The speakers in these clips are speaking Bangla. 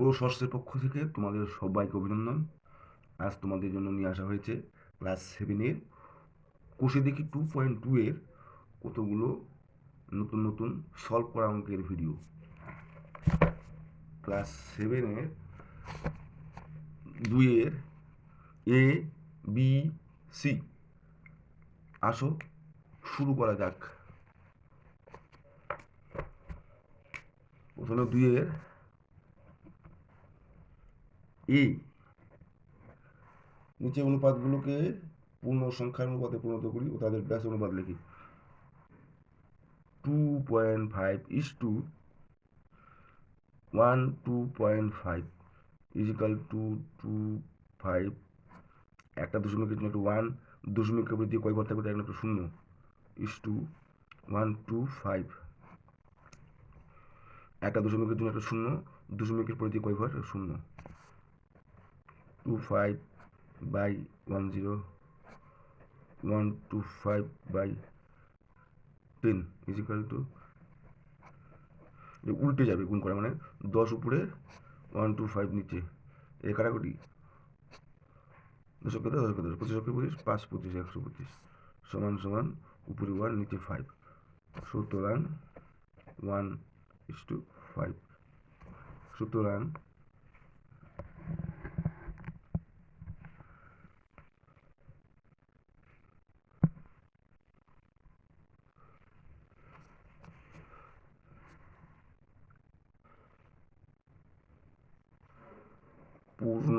প্রো শর্টসের পক্ষ থেকে তোমাদের সবাইকে অভিনন্দন। আজ তোমাদের জন্য নিয়ে আসা হয়েছে ক্লাস 7-এর কোষে দেখি 2.2 এর কতগুলো নতুন নতুন সলভ করা অঙ্কের video. Class 7-এর 2-এর A B C. আসো শুরু করা যাক। প্রথমে 2-এর এ, নিচে অনুপাতগুলোকে পূর্ণ সংখ্যার অনুপাতে পরিণত করি ও তাদের ব্যাস অনুপাত লিখি। 2.5:1 2.5 ইজিক্যাল টু 2.5। একটা দশমিকের জন্য একটা 1, দশমিকের উপর দিয়ে কয় ঘর থাকবে তার একটা 0 ইস টু 125। একটা দশমিকের জন্য একটা 0, দশমিকের পরে দিয়ে কয় ঘর 0। 25/10 125/10 ইজিক্যাল টু, উল্টে যাবে গুণ করা, মানে 10 উপরে 125 নিচে, এ কাটাকুটি 10 × 10 10 × 10 25 25 5 25 125 সমান সমান উপরে 1 নিচে 5, সুতরাং 1:5। সুতরাং পূর্ণ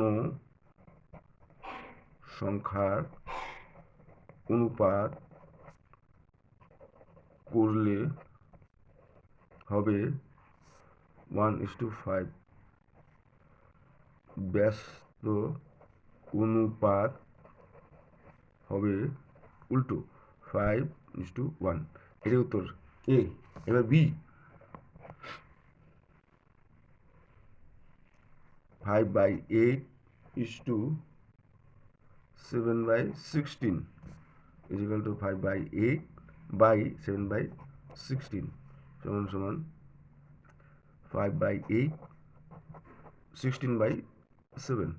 সংখ্যার অনুপাত করলে হবে 1:5। ব্যস্ত অনুপাত হবে উল্টো 5:1। এটাই উত্তর এ। এবার বি, 5/8:7/16 ইজিক্যাল টু 5/8/7/16 সমান সমান 5/8 16/7।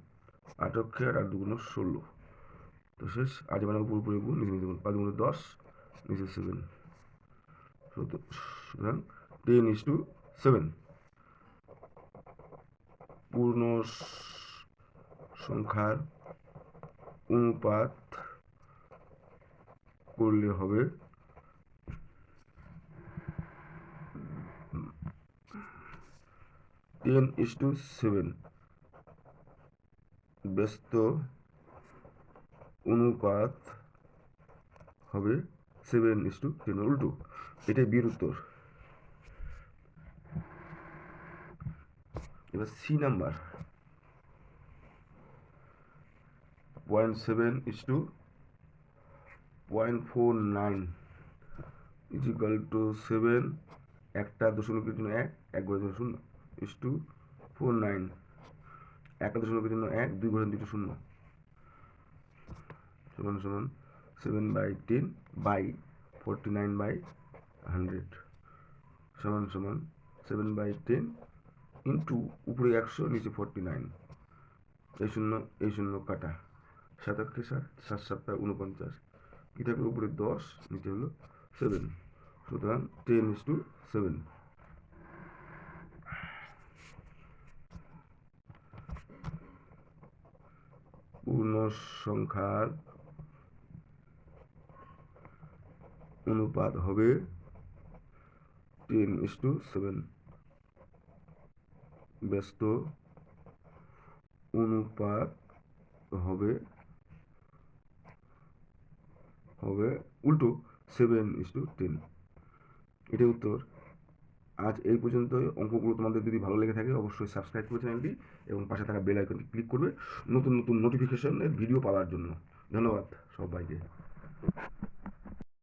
8 আর 8 2 16। তো শেষ। আজ মানে উপর উপরে গুণ, নিচে নিচে গুণ, 5 × 10 নিচে 7। সুতরাং 10:7। পূর্ণ সংখ্যার অনুপাত করলে হবে 10:7। ব্যস্ত অনুপাত হবে 7:10, উল্টো। এটাই বিয়ের উত্তর। এবার সি নাম্বার 0.7:0.49 ইজিক্যাল টু 7। একটা দশমিকের জন্য 1, 1 ঘরের জন্য 0 49। একটা দশমিকের জন্য 1, 2 ঘরের 2টা 0 সমান সমান 7/10/49/100 সমান সমান 7/10 ইন্টু উপরে 100 নিচে 49। এই শূন্য কাটা, 7 8 7, 7 7 49, কি থাকবে উপরে 10 নিচে হলো 7। সুতরাং 10:7। পূর্ণ সংখ্যার অনুপাত হবে 10:7। ব্যস্ত অনুপাত হবে উল্টো 7:10। এটাই উত্তর। আজ এই পর্যন্তই। অঙ্কগুলো তোমাদের যদি ভালো লেগে থাকে অবশ্যই সাবস্ক্রাইব করবে চ্যানেলটি এবং পাশে থাকা বেল আইকনটি ক্লিক করবে নতুন নতুন নোটিফিকেশনের ভিডিও পাওয়ার জন্য। ধন্যবাদ সবাইকে।